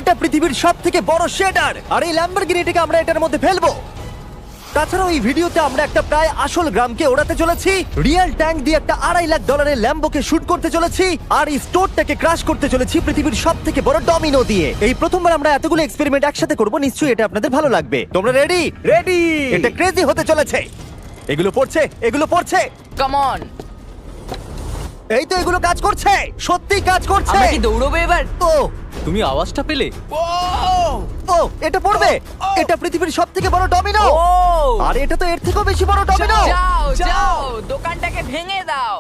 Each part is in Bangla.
এটা পৃথিবীর সবথেকে বড় শেডার, আর এই ল্যাম্বরগিনিটাকে আমরা এটার মধ্যে ফেলবো। তাছাড়াও এই ভিডিওতে আমরা একটা প্রায় আসল গ্রামকে ওড়াতে চলেছি, রিয়েল ট্যাঙ্ক দিয়ে একটা $2.5 লাখ ল্যাম্বোকে শুট করতে চলেছি, আর এই স্টোরটাকে ক্রাশ করতে চলেছি পৃথিবীর সবথেকে বড় ডমিনো দিয়ে। এই প্রথমবার আমরা এতগুলো এক্সপেরিমেন্ট একসাথে করব, নিশ্চয়ই এটা আপনাদের ভালো লাগবে। তোমরা রেডি? রেডি। এটা ক্রেজি হতে চলেছে। এগুলো পড়ছে, এগুলো পড়ছে। কাম অন, এই তো এগুলো কাজ করছে, সত্যি কাজ করছে। আমরা কি দৌড়বো এবার? ও তুমি আওয়াজটা পেলে? ও এটা পড়বে। এটা পৃথিবীর সবথেকে বড় ডমিনো, ও আর এটা তো এর থেকেও বেশি বড় ডমিনো। যাও যাও, দোকানটাকে ভেঙে দাও।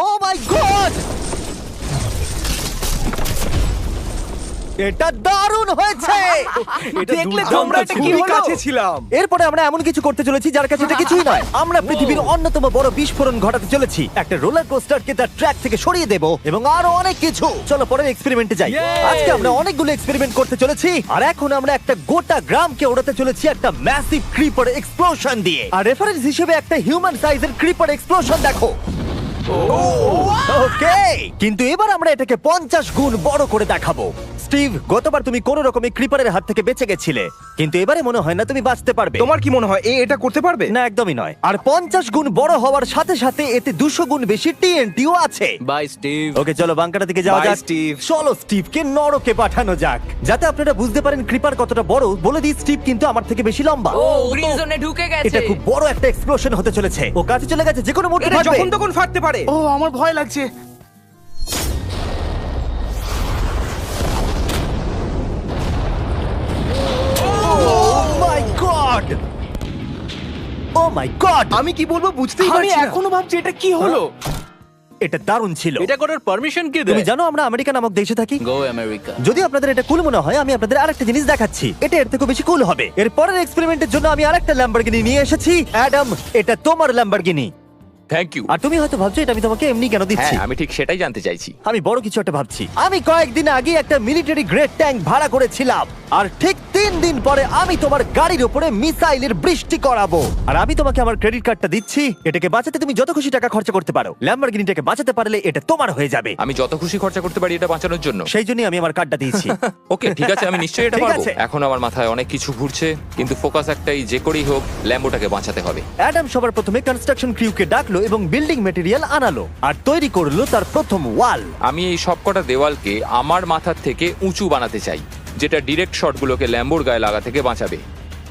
ও মাই গড, এটা দারুণ হয়েছে। দেখলে তোমরা এটা কি কাছে ছিলাম। এরপরে আমরা এমন কিছু করতে চলেছি যার কাছে এটা কিছুই নয়। আমরা পৃথিবীর অন্যতম বড় বিস্ফোরণ ঘটাতে চলেছি, একটা রোলার কোস্টারকে তার ট্র্যাক থেকে সরিয়ে দেব এবং আরো অনেক কিছু। চলো পরের এক্সপেরিমেন্টে যাই। আজকে আমরা অনেকগুলো এক্সপেরিমেন্ট করতে চলেছি, আর এখন আমরা একটা গোটা গ্রামকে ওড়াতে চলেছি একটা ম্যাসিভ ক্রিপার এক্সপ্লোশন দিয়ে। আর রেফারেন্স হিসেবে একটা হিউম্যান সাইজের ক্রিপার এক্সপ্লোশন দেখো। ওকে, কিন্তু এবার আমরা এটাকে 50 গুণ বড় করে দেখাবো। স্টিভ, গতবার তুমি কোন রকমে ক্রিপারের হাত থেকে বেঁচে গেছিলে, কিন্তু এবারে মনে হয় না তুমি বাঁচতে পারবে। তোমার কি মনে হয় এটা করতে পারবে? না, একদমই নয়। আর 50 গুণ বড় হওয়ার সাথে সাথে এতে 200 গুণ বেশি টিএনটিও আছে। Bye Steve. ওকে, চলো বাংকাটা দিকে যাওয়া Bye, যাক। Steve. চলো স্টিভকে নরকে পাঠানো যাক। যাতে আপনারা বুঝতে পারেন ক্রিপার কতটা বড়, বলে দিই স্টিভ কিন্তু আমার থেকে বেশি লম্বা। ও গ্রিন জোনে ঢুকে গেছে। এটা খুব বড় একটা এক্সপ্লোশন হতে চলেছে। ও কাছে চলে গেছে, যে কোনো মুহূর্তে এটা ফাটবে। যখন তখন ফাটতে পারে। ও আমার ভয় লাগছে। মাই গড, ও মাই গড, আমি কি বলবো বুঝতেই আমি পারছি না। এখনো ভাবছি এটা কি হলো। এটা দারুণ ছিল। এটা করার পারমিশন কে তুমি দেয়? জানো আমরা আমেরিকা নামক দেশে থাকি। গো আমেরিকা। যদি আপনাদের এটা কুল মনে হয়, আমি আপনাদের আরেকটা জিনিস দেখাচ্ছি, এটা এর থেকে বেশি কুল হবে। এর পরের এক্সপেরিমেন্টের জন্য আমি আরেকটা ল্যাম্বরগিনি নিয়ে এসেছি। অ্যাডাম, এটা তোমার ল্যাম্বরগিনি। Thank you. আর তুমি হয়তো ভাবছো এটা আমি তোমাকে এমনি কেন দিচ্ছি। হ্যাঁ, আমি ঠিক সেটাই জানতে চাইছি। আমি বড় কিছু একটা ভাবছি। আমি কয়েকদিন আগে একটা মিলিটারি গ্রেড ট্যাঙ্ক ভাড়া করেছিলাম, আর ঠিক 3 দিন পরে আমি তোমার গাড়ির উপরে মিসাইলের বৃষ্টি করাবো। আর আমি তোমাকে আমার ক্রেডিট কার্ডটা দিচ্ছি, এটাকে বাঁচাতে তুমি যত খুশি টাকা খরচা করতে পারো। ল্যাম্বরগিনিটাকে বাঁচাতে পারলে এটা তোমার হয়ে যাবে। আমি যত খুশি খরচা করতে পারি এটা বাঁচানোর জন্য। সেই জন্যই আমি আমার কার্ডটা দিয়েছি। ওকে, ঠিক আছে, আমি নিশ্চয়ই এটা ঠিক পারবো। আছে। এখন আমার মাথায় অনেক কিছু ঘুরছে, কিন্তু ফোকাস একটাই, যে করেই হোক ল্যাম্বোটাকে বাঁচাতে হবে। অ্যাডাম সবার প্রথমে কনস্ট্রাকশন ক্রিউকে ডাকলো এবং বিল্ডিং মেটেরিয়াল আনালো, আর তৈরি করলো তার প্রথম ওয়াল। আমি এই সবকটা দেওয়ালকে আমার মাথার থেকে উঁচু বানাতে চাই, যেটা ডিরেক্ট শটগুলোকে ল্যাম্বোর গায়ে লাগা থেকে বাঁচাবে।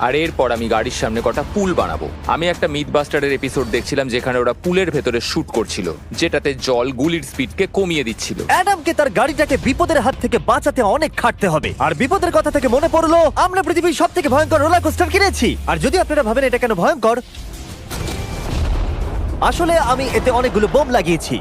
আর এরপর আমি গাড়ির সামনে কটা পুল বানাবো। আমি একটা মিথবাস্টারের এপিসোড দেখছিলাম যেখানে ওরা পুলের ভেতরে শুট করছিল, যেটাতে জল গুলির স্পিডকে কমিয়ে দিচ্ছিল। অ্যাডামকে তার গাড়িটাকে বিপদের হাত থেকে বাঁচাতে অনেক খাটতে হবে। আর বিপদের কথা থেকে মনে পড়লো, আমরা পৃথিবীর সবথেকে ভয়ঙ্কর রোলার কোস্টার কিনেছি। আর যদি আপনারা ভাবেন এটা কেন ভয়ঙ্কর, আসলে আমি এতে অনেকগুলো বোম লাগিয়েছি।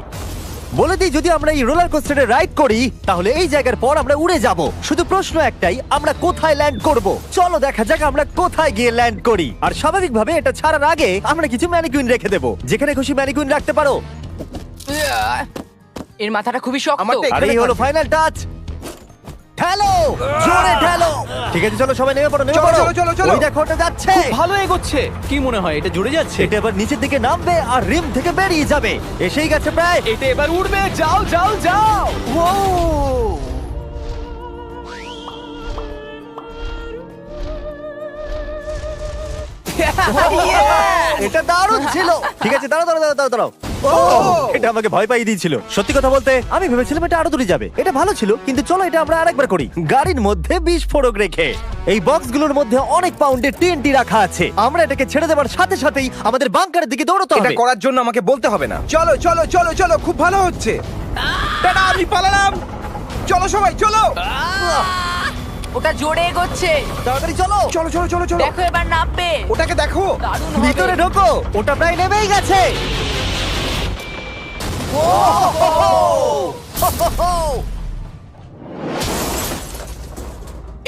বলে দিই, যদি আমরা এই রোলার কোস্টারে রাইড করি তাহলে এই জায়গার পর আমরা উড়ে যাব। শুধু প্রশ্ন একটাই, আমরা কোথায় ল্যান্ড করব? চলো দেখা যাক আমরা কোথায় গিয়ে ল্যান্ড করি। আর স্বাভাবিকভাবে এটা ছাড়ার আগে আমরা কিছু ম্যানিকুইন রেখে দেবো। যেখানে খুশি ম্যানিকুইন রাখতে পারো। এর মাথাটা খুবই শক্ত। আমারটা আর এই হলো ফাইনাল টাচ। ঠেলো, জোরে ঠেলো। ঠিক আছে, চলো সবাই নেমে পড়ো, নেমে চলো, পড়ো। চলো, চলো, চলো। ওই দেখো ওটা যাচ্ছে। ভালো এগোচ্ছে। কি মনে হয় এটা জুড়ে যাচ্ছে? এটা এবার নিচের দিকে নামবে আর রিম থেকে বেরিয়ে যাবে। এসেই গেছে প্রায়। এটা এবার উড়বে। যাও যাও যাও। ও এটা দারুণ ছিল। ঠিক আছে, দাঁড়াও দাঁড়াও দাঁড়াও দাঁড়াও। ও, এটা আমাকে ভয় পাইয়ে দিয়েছিল। সত্যি কথা বলতে আমি ভেবেছিলাম এটা আরো দূরে যাবে। এটা ভালো ছিল, কিন্তু চলো এটা আমরা আরেকবার করি, গাড়ির মধ্যে বিস্ফোরক রেখে। এই বক্সগুলোর মধ্যে অনেক পাউন্ডের টিএনটি রাখা আছে। আমরা এটাকে ছেড়ে দেওয়ার সাথে সাথেই আমাদের বাংকারের দিকে দৌড়তে এটা হবে। করার জন্য আমাকে বলতে হবে না। চলো চলো চলো চলো, খুব ভালো হচ্ছে। টাটা, আমি পালালাম। চলো সবাই চলো। ওটা জোরে এগোচ্ছে। তাড়াতাড়ি চলো। চলো চলো চলো চলো। দেখো এবার নামবে। ওটাকে দেখো। দারুণ হবে। ভিতরে ঢোকো, ওটা প্রায় নেমেই গেছে।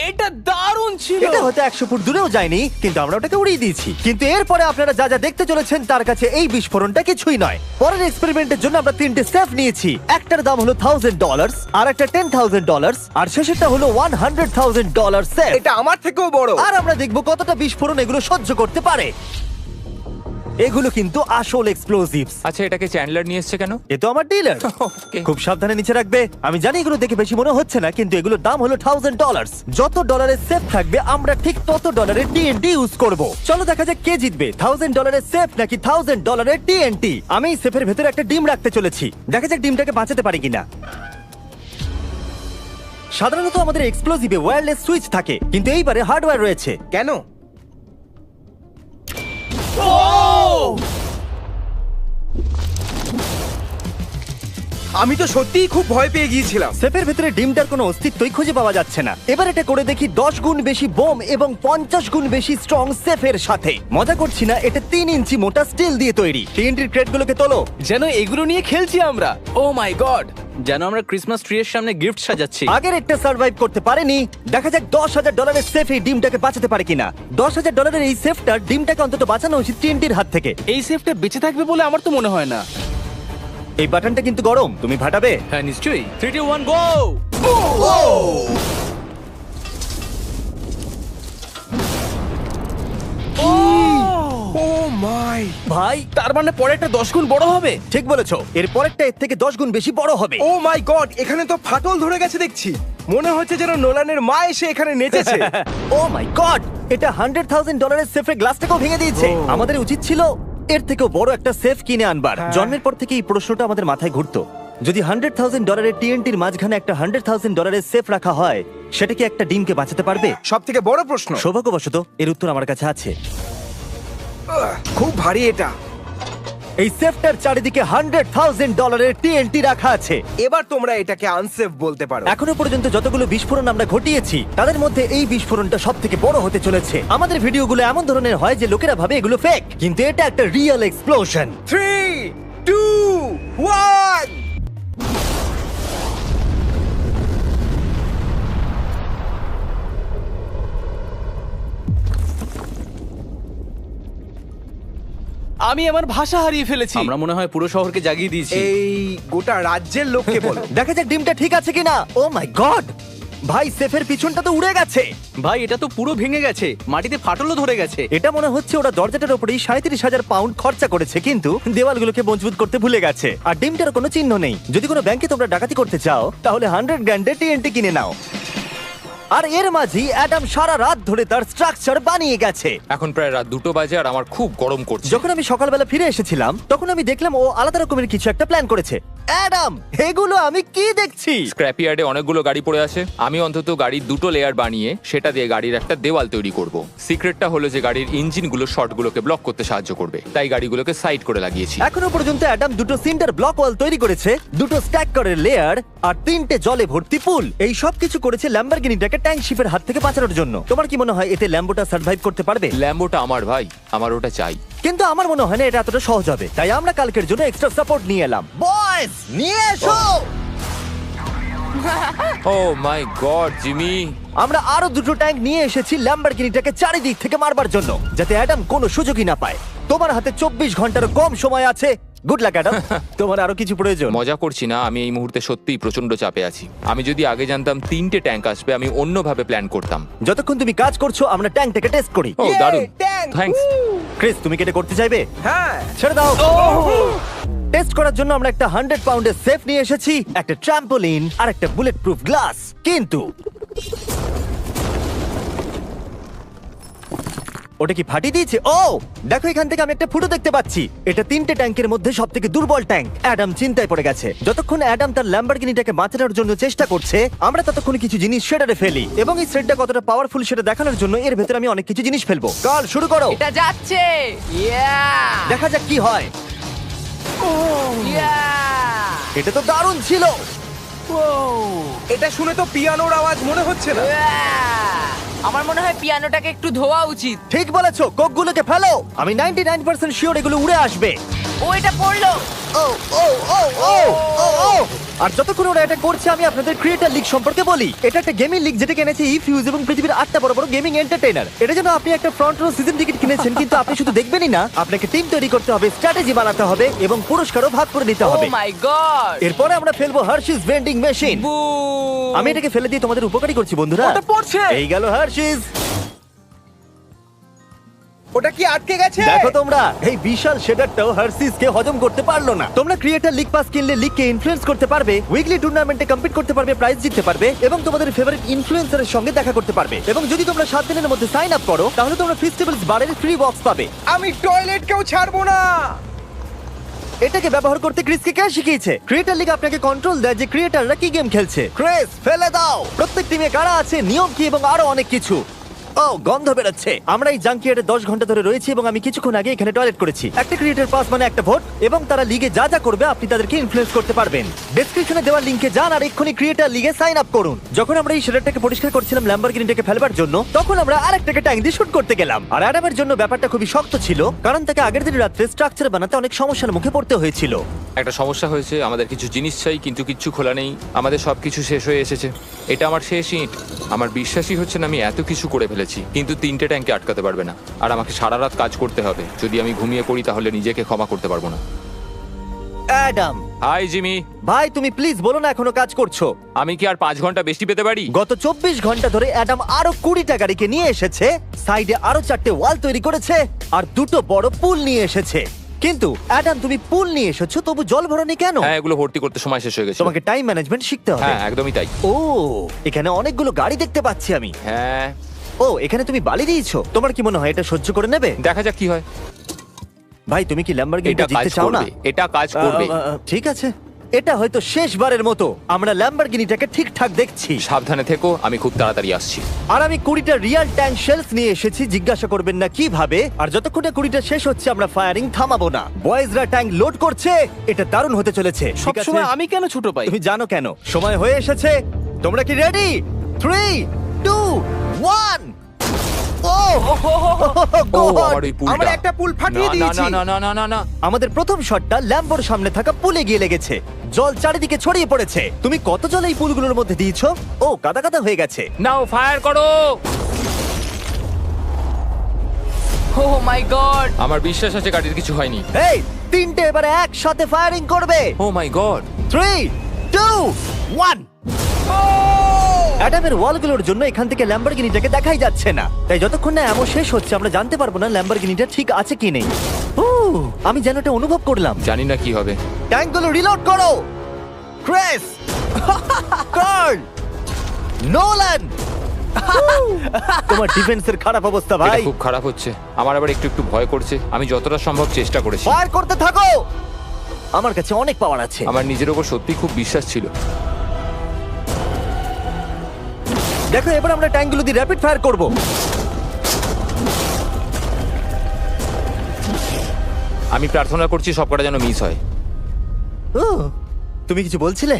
এটা দারুণ ছিল। এটা হয়তো 100 ফুট দূরেও যায়নি, কিন্তু আমরা ওটাকে উড়িয়ে দিয়েছি। কিন্তু এরপরে আপনারা যা যা দেখতে চলেছেন তার কাছে এই বিস্ফোরণটা কিছুই নয়। পরের এক্সপেরিমেন্টের জন্য আমরা 3টে সেফ নিয়েছি। একটার দাম হলো $1000, আর একটা $10,000, আর শেষেরটা হলো $100,000 সেফ। এটা আমার থেকেও বড়। আর আমরা দেখবো কতটা বিস্ফোরণ এগুলো সহ্য করতে পারে। এগুলো কিন্তু আসল এক্সপ্লোসিভস। আচ্ছা, এটাকে চ্যান্ডলার নিয়ে এসছে কেন? এ তো আমার ডিলার। Okay. খুব সাবধানে নিচে রাখবে। আমি জানি এগুলো দেখে বেশি মনে হচ্ছে না, কিন্তু এগুলোর দাম হলো $1000। যত ডলারের সেফ থাকবে আমরা ঠিক তত ডলারের TNT ইউজ করব। চলো দেখা যাক কে জিতবে, $1000 সেফ নাকি $1000 TNT। আমি এই সেফের ভেতরে একটা ডিম রাখতে চলেছি, দেখা যাক ডিমটাকে বাঁচাতে পারি কিনা। সাধারণত আমাদের এক্সপ্লোসিভে ওয়্যারলেস সুইচ থাকে, কিন্তু এইবারে হার্ডওয়্যার রয়েছে। কেন? আমি তো সত্যিই খুব ভয় পেয়ে গিয়েছিলাম। সেফের ভেতরে ডিমটার কোনো অস্তিত্বই খুঁজে পাওয়া যাচ্ছে না। এবার এটা করে দেখি 10 গুণ বেশি বোম এবং 50 গুণ বেশি স্ট্রং সেফের সাথে। মজা করছি না, এটা 3 ইঞ্চি মোটা স্টিল দিয়ে তৈরি। TNT-র ক্রেটগুলোকে তোলো। যেন এগুলো নিয়ে খেলছি আমরা। ও মাই গড। যেন আমরা ক্রিসমাস ট্রি এর সামনে গিফট সাজাচ্ছি। আগের একটা সার্ভাইভ করতে পারেনি, দেখা যাক $10,000 সেফ এই ডিমটাকে বাঁচাতে পারে কিনা। $10,000 এই সেফটার ডিমটাকে অন্তত বাঁচানো উচিত TNT-র হাত থেকে। এই সেফটা বেঁচে থাকবে বলে আমার তো মনে হয় না। এই বাটনটা কিন্তু গরম, তুমি ফাটাবে। হ্যাঁ নিশ্চয়ই। 3 2 1 গো। ও মাই! ভাই তার মানে পরে একটা 10 গুণ বড় হবে। ঠিক বলেছো, এর পরেরটা এর থেকে 10 গুণ বেশি বড় হবে। ও মাই গড! এখানে তো ফাটল ধরে গেছে দেখছি। মনে হচ্ছে যেন নোলানের মা এসে এখানে নেচেছে। ও মাই গড, এটা $100,000 সেফের গ্লাসটাকেও ভেঙে দিয়েছে। আমাদের উচিত ছিল এর থেকেও বড় একটা সেফ কিনে আনবার। জন্মের পর থেকে এই প্রশ্নটা আমাদের মাথায় ঘুরতো, যদি $100,000 TNT-র মাঝখানে একটা $100,000 সেফ রাখা হয়, সেটা কি একটা ডিমকে বাঁচাতে পারবে? সব থেকে বড় প্রশ্ন। সৌভাগ্যবশত এর উত্তর আমার কাছে আছে। খুব ভারী এটা। এই সেফটার চারিদিকে $100,000 TNT রাখা আছে। এবার তোমরা এটাকে আনসেফ বলতে পারো। এখনো পর্যন্ত যতগুলো বিস্ফোরণ আমরা ঘটিয়েছি তাদের মধ্যে এই বিস্ফোরণটা সব থেকে বড় হতে চলেছে। আমাদের ভিডিওগুলো এমন ধরনের হয় যে লোকেরা ভাবে এগুলো ফেক, কিন্তু এটা একটা রিয়েল এক্সপ্লোশন। 3 2 1 আমি আমার ভাষা হারিয়ে ফেলেছি। আমরা মনে হয় পুরো শহরকে জাগিয়ে দিয়েছি। এই গোটা রাজ্যের লোককে বলো। দেখা যাক ডিমটা ঠিক আছে কিনা। ও মাই গড, ভাই সেফের পিছনটা তো উড়ে গেছে। ভাই এটা তো পুরো ভেঙে গেছে, মাটিতে ফাটলও ধরে গেছে। এটা মনে হচ্ছে ওরা দরজাটার উপরেই 37,000 পাউন্ড খরচা করেছে, কিন্তু দেওয়ালগুলোকে মজবুত করতে ভুলে গেছে। আর ডিমটার কোনো চিহ্ন নেই। যদি কোনো ব্যাংকে তোমরা ডাকাতি করতে চাও তাহলে 100 গ্র্যান্ডের TNT কিনে নাও। আর এর মাঝেই অ্যাডাম সারা রাত ধরে তার স্ট্রাকচার বানিয়ে গেছে। এখন প্রায় রাত 2টো বাজে আর আমার খুব গরম করছে। যখন আমি সকালবেলা ফিরে এসেছিলাম তখন আমি দেখলাম ও আলাদা রকমের কিছু একটা প্ল্যান করেছে। অ্যাডাম, এগুলো আমি কি দেখছি? স্ক্র্যাপ ইয়ার্ডে অনেকগুলো গাড়ি পড়ে আছে। আমি অন্তত গাড়ির 2টো লেয়ার বানিয়ে সেটা দিয়ে গাড়ির একটা দেওয়াল তৈরি করব। সিক্রেটটা হলো যে গাড়ির ইঞ্জিনগুলো শর্টগুলোকে ব্লক করতে সাহায্য করবে, তাই গাড়িগুলোকে সাইড করে লাগিয়েছি। এখনো পর্যন্ত অ্যাডাম 2টো সিন্টার ব্লক ওয়াল তৈরি করেছে, 2টো স্ট্যাক করের লেয়ার আর 3টে জলে ভর্তি পুল। এই সব কিছু করেছে ল্যাম্বরগিনিটাকে ট্যাঙ্ক শিপের হাত থেকে বাঁচানোর জন্য। তোমার কি মনে হয় এতে ল্যাম্বোটা সার্ভাইভ করতে পারবে? ল্যাম্বোটা আমার ভাই, আমার ওটা চাই। কিন্তু আমার মনে হয় না এটা এতটা সহজ হবে, তাই আমরা কালকের জন্য এক্সট্রা সাপোর্ট নিয়ে এলাম। বয়েস, নিয়ে এসো। ও মাই গড জিমি, আমরা আরো 2টো ট্যাঙ্ক নিয়ে এসেছি ল্যাম্বরগিনিটাকে চারিদিক থেকে মারবার জন্য, যাতে অ্যাডাম কোনো সুযোগই না পায়। তোমার হাতে 24 ঘন্টারও কম সময় আছে। Good luck Adam. তোমার আরো কিছু প্রয়োজন? মজা করছি না, আমি এই মুহূর্তে সত্যিই প্রচন্ড চাপে আছি। আমি যদি আগে জানতাম 3টে ট্যাঙ্ক আসবে, আমি অন্যভাবে প্ল্যান করতাম। যতক্ষণ তুমি কাজ করছো আমরা ট্যাঙ্কটাকে টেস্ট করি। ও Yay, দারুণ, tank! থ্যাঙ্কস। ক্রিস, তুমি কি এটা করতে চাইবে? হ্যাঁ। ছেড়ে দাও। টেস্ট করার জন্য আমরা একটা 100 পাউন্ডের সেফ নিয়ে এসেছি, একটা ট্রাম্পোলিন আর একটা বুলেট প্রুফ গ্লাস। কিন্তু ওটা কি ফাটিয়ে দিয়েছে? ও দেখো, এখান থেকে আমি একটা ফুটো দেখতে পাচ্ছি। এটা 3টে ট্যাঙ্কের মধ্যে সবথেকে দুর্বল ট্যাঙ্ক। অ্যাডাম চিন্তায় পড়ে গেছে। যতক্ষণ অ্যাডাম তার ল্যাম্বরগিনিটাকে বাঁচানোর জন্য চেষ্টা করছে, আমরা ততক্ষণ কিছু জিনিস শেডারে ফেলি, এবং এই শেডটা কতটা পাওয়ারফুল সেটা দেখানোর জন্য এর ভেতরে আমি অনেক কিছু জিনিস ফেলবো। কাল শুরু করো। এটা যাচ্ছে। ইয়া দেখা যাক কি হয়। ইয়া এটা তো দারুণ ছিল। এটা শুনে তো পিয়ানোর আওয়াজ মনে হচ্ছে না। আমার মনে হয় পিয়ানোটাকে একটু ধোয়া উচিত। ঠিক বলেছো, কোকগুলোকে ফেলো। আমি 99% শিওর এগুলো উড়ে আসবে। ও এটা পড়লো। ও ও ও ও ও ও আর যতক্ষণ ওরা এটা করছে আমি আপনাদের ক্রিয়েটর লিগ সম্পর্কে বলি। এটা একটা গেমিং লিগ যেটা কিনেছে ইফিউজ এবং পৃথিবীর 8টা বড় বড় গেমিং এন্টারটেইনার। এটা যেন আপনি একটা ফ্রন্ট রো সিজন টিকিট কিনেছেন, কিন্তু আপনি শুধু দেখবেনই না, আপনাকে টিম তৈরি করতে হবে, স্ট্র্যাটেজি বানাতে হবে এবং পুরস্কারও ভাগ করে নিতে ও হবে। মাই গড। এরপরে আমরা ফেলবো হার্শিস ভেন্ডিং মেশিন। বু আমি এটাকে ফেলে দিয়ে তোমাদের উপকারী করছি বন্ধুরা। ওটা পড়ছে। এই গেল হার্শিস। ওটা কি আটকে গেছে? দেখো তোমরা, এই বিশাল শেডারটাও হার্সিস কে হজম করতে পারলো না। তোমরা ক্রিয়েটর লিগ পাস কিনলে লিগ কে ইনফ্লুয়েন্স করতে পারবে, উইকলি টুর্নামেন্টে কম্পিট করতে পারবে, প্রাইজ জিততে পারবে এবং তোমাদের ফেভারিট ইনফ্লুয়েন্সারের সঙ্গে দেখা করতে পারবে। এবং যদি তোমরা 7 দিনের মধ্যে সাইন আপ করো তাহলে তোমরা ফেস্টিভ্যালস বারের ফ্রি বক্স পাবে। আমি টয়লেট কেউ ছাড়বো না। এটাকে ব্যবহার করতে ক্রিসকে কে শিখিয়েছে? ক্রিয়েটর লিগ আপনাকে কন্ট্রোল দেয় যে ক্রিয়েটররা কি গেম খেলছে। ক্রিস, ফেলে দাও। প্রত্যেক টিমে কারা আছে, নিয়ম কি এবং আরো অনেক কিছু। ও, গন্ধ বেরোচ্ছে। আমরা এই জাঙ্কিয়ার্ডে 10 ঘন্টা ধরে রয়েছি এবং আমি কিছুক্ষণ আগে এখানে টয়লেট করেছি। একটা ক্রিয়েটর পাস মানে একটা ভোট এবং তারা লিগে যা যা করবে আপনি তাদেরকে ইনফ্লুয়েন্স করতে পারবেন। ডেসক্রিপশনে দেওয়া লিংকে যান আর এক্ষুনি ক্রিয়েটর লিগে সাইন আপ করুন। যখন আমরা এই শেডারটাকে পরিষ্কার করছিলাম ল্যাম্বরগিনিটাকে ফেলবার জন্য, তখন আমরা আরেকটাকে ট্যাঙ্ক দিয়ে শুট করতে গেলাম। আর অ্যাডামের জন্য ব্যাপারটা খুবই শক্ত ছিল, কারণ তাকে আগের দিন রাত্রে স্ট্রাকচার বানাতে অনেক সমস্যার মুখে পড়তে হয়েছিল। একটা সমস্যা হয়েছে, আমাদের কিছু জিনিস চাই কিন্তু কিচ্ছু খোলা নেই। আমাদের সবকিছু শেষ হয়ে এসেছে। এটা আমার শেষ ইট। আমার বিশ্বাসই হচ্ছে না আমি এত কিছু করে ফেলেছি, কিন্তু 3টে ট্যাঙ্কে আটকাতে পারবে না। আর আমাকে সারা রাত কাজ করতে হবে। যদি আমি ঘুমিয়ে পড়ি তাহলে নিজেকে ক্ষমা করতে পারবো না। Adam hi Jimmy. ভাই, তুমি প্লিজ বলো না এখনো কাজ করছো। আমি কি আর 5 ঘন্টা বেশি পেতে পারি? গত 24 ঘন্টা ধরে অ্যাডাম আরো 20টা গাড়িকে নিয়ে এসেছে, সাইডে আরো 4টে ওয়াল তৈরি করেছে আর 2টো বড় পুল নিয়ে এসেছে। কিন্তু অ্যাডাম, তুমি পুল নিয়ে এসেছো তবু জল ভরনি কেন? হ্যাঁ, এগুলো ভর্তি করতে সময় শেষ হয়ে গেছে। তোমাকে টাইম ম্যানেজমেন্ট শিখতে হবে। হ্যাঁ, একদমই তাই। ও, এখানে অনেকগুলো গাড়ি দেখতে পাচ্ছি আমি। হ্যাঁ, ও, এখানে তুমি বালি দিয়েছো। তোমার কি মনে হয় এটা সহ্য করে নেবে? দেখা যাক কি হয়। ভাই, তুমি কি ল্যাম্বরগিনিটা এটা জিততে কাজ চাও না? করবে, এটা কাজ করবে। ঠিক আছে, এটা হয়তো শেষবারের মতো আমরা ল্যাম্বরগিনিটাকে ঠিকঠাক দেখছি। সাবধানে থেকো, আমি খুব তাড়াতাড়ি আসছি। আর আমি 20টা রিয়াল ট্যাঙ্ক শেলস নিয়ে এসেছি। জিজ্ঞাসা করবেন না কিভাবে। আর যতক্ষণ না 20টা শেষ হচ্ছে আমরা ফায়ারিং থামাবো না। বয়েজরা ট্যাঙ্ক লোড করছে, এটা দারুণ হতে চলেছে। ঠিক আছে, সবসময় আমি কেন ছোট পাই? তুমি জানো কেন। সময় হয়ে এসেছে। তোমরা কি রেডি? 3, 2, 1। ও, ও, God! আমার ওই পুলটা। আমরা একটা পুল ফাটিয়ে না, না, দিয়েছি। না, না, না, না, না। আমাদের প্রথম শটটা ল্যাম্বোর সামনে থাকা পুলে গিয়ে লেগেছে। জল চারিদিকে ছড়িয়ে পড়েছে। তুমি কত জল এই পুলগুলোর মধ্যে দিয়েছো? ও, কাদা কাদা হয়ে গেছে। নাও, ফায়ার করো। ও মাই গড! আমার বিশ্বাস আছে গাড়ির কিছু হয়নি। এই, 3টে এবারে একসাথে ফায়ারিং করবে। ও মাই গড। 3, 2, 1। অ্যাডামের ওয়ালগুলোর জন্য এখান থেকে ল্যাম্বরগিনিটাকে দেখাই যাচ্ছে না, তাই যতক্ষণ না এমন শেষ হচ্ছে আমরা জানতে পারবো না ল্যাম্বরগিনিটা ঠিক আছে কি নেই। আমি যেন এটা অনুভব করলাম। জানি না কি হবে। ট্যাঙ্কগুলো রিলোড করো। Kress, Carl, Nolan. তোমার ডিফেন্সের খারাপ অবস্থা এটা ভাই। খুব খারাপ হচ্ছে। আমার আবার একটু একটু ভয় করছে। আমি যতটা সম্ভব চেষ্টা করেছি। ফায়ার করতে থাকো। আমার কাছে অনেক পাওয়ার আছে। আমার নিজের ওপর সত্যি খুব বিশ্বাস ছিল। দেখো, এবার আমরা ট্যাঙ্কগুলো দিয়ে র্যাপিড ফায়ার করব। আমি প্রার্থনা করছি সবকটা যেন মিস হয়। ও, তুমি কিছু বলছিলে?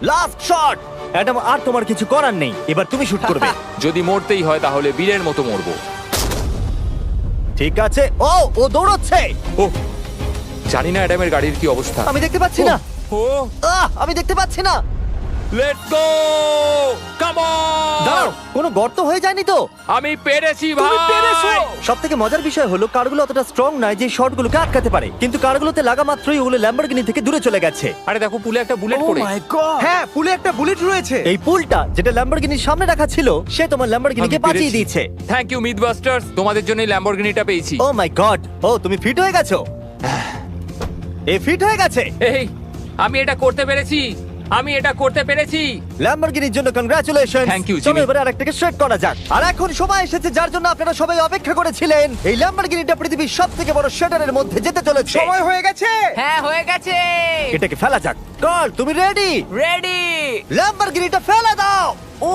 Last shot. অ্যাডাম, আর তোমার কিছু করার নেই। এবার তুমি শুট করবে। যদি মরতেই হয় তাহলে বীরের মতো মরবো। ঠিক আছে। ও, ও দৌড়চ্ছে। ও, জানি না অ্যাডামের গাড়ির কি অবস্থা। আমি দেখতে পাচ্ছি না। ও, আমি দেখতে পাচ্ছি না। Let's go, come on. দাঁড়াও, কোনো গর্ত হয়ে যায়নি তো? আমি পেরেছি ভাই। সবথেকে মজার বিষয় হলো কারগুলো অতটা স্ট্রং নয় যে শটগুলোকে আটকাতে পারে, কিন্তু কারগুলোতে লাগা মাত্রই ওগুলো ল্যাম্বরগিনি থেকে দূরে চলে গেছে। আরে দেখো, পুলে একটা বুলেট পড়ে। হ্যাঁ, পুলে একটা বুলেট রয়েছে। এই পুলটা যেটা ল্যাম্বরগিনির সামনে রাখা ছিল, সে তোমার ল্যাম্বরগিনিকে বাঁচিয়ে দিয়েছে। থ্যাংক ইউ মিথবাস্টার্স, তোমাদের জন্যই ল্যাম্বরগিনিটা পেয়েছি। ও মাই গড! ও, তুমি ফিট হয়ে গেছো। এই ফিট হয়ে গেছে। এই, আমি এটা করতে পেরেছি। আমি এটা করতে পেরেছি। ল্যাম্বরগিনির জন্য কংগ্রাচুলেশন। Thank you, চলো Jimmy. এবারে আরেকটাকে সেট করা যাক। আর এখন সময় এসেছে যার জন্য আপনারা সবাই অপেক্ষা করেছিলেন। এই ল্যাম্বরগিনিটা পৃথিবীর সবথেকে বড় শেডারের মধ্যে যেতে চলেছে। সময় হয়ে গেছে। হ্যাঁ, হয়ে গেছে। এটাকে ফেলা যাক। কার্ল, তুমি রেডি? রেডি। ল্যাম্বরগিনিটা ফেলে দাও। ও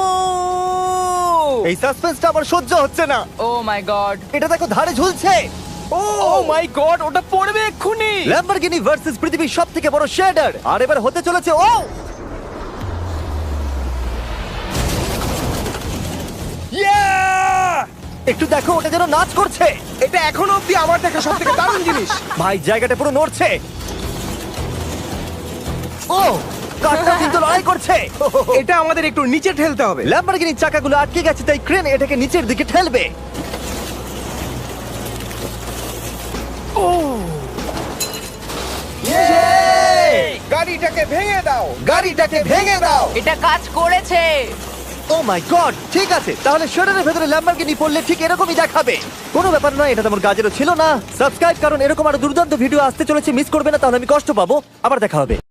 এই সাসপেন্সটা আমার সহ্য হচ্ছে না। ও মাই গড! এটা দেখো ধারে ঝুলছে। ও মাই গড, ওটা পড়বে এক্ষুনি। ল্যাম্বরগিনি ভার্সেস পৃথিবীর সবথেকে বড় শেডার। আর এবার হতে চলেছে ও একটু দেখো, ওটা যেন নাচ করছে। এটা এখনো অব্দি আমার দেখা সবথেকে দারুণ জিনিস। ভাই, জায়গাটা পুরো নড়ছে। ও, কারটা কিন্তু লড়াই করছে। এটা আমাদের একটু নিচে ঠেলতে হবে। ল্যাম্বরগিনির চাকাগুলো আটকে গেছে, তাই ক্রেন এটাকে নিচের দিকে ঠেলবে। গাড়িটাকে ভেঙে দাও। গাড়িটাকে ভেঙে দাও। এটা কাজ করেছে। ও মাই গড, ঠিক আছে, তাহলে শাটারের ভেতরে ল্যাম্বরগিনি পড়লে ঠিক এরকমই দেখাবে। কোনো ব্যাপার নয়, এটা তেমন কাজেরও ছিল না। সাবস্ক্রাইব, কারণ এরকম আরো দুর্দান্ত ভিডিও আসতে চলেছে, মিস করবে না, তাহলে আমি কষ্ট পাবো। আবার দেখা হবে।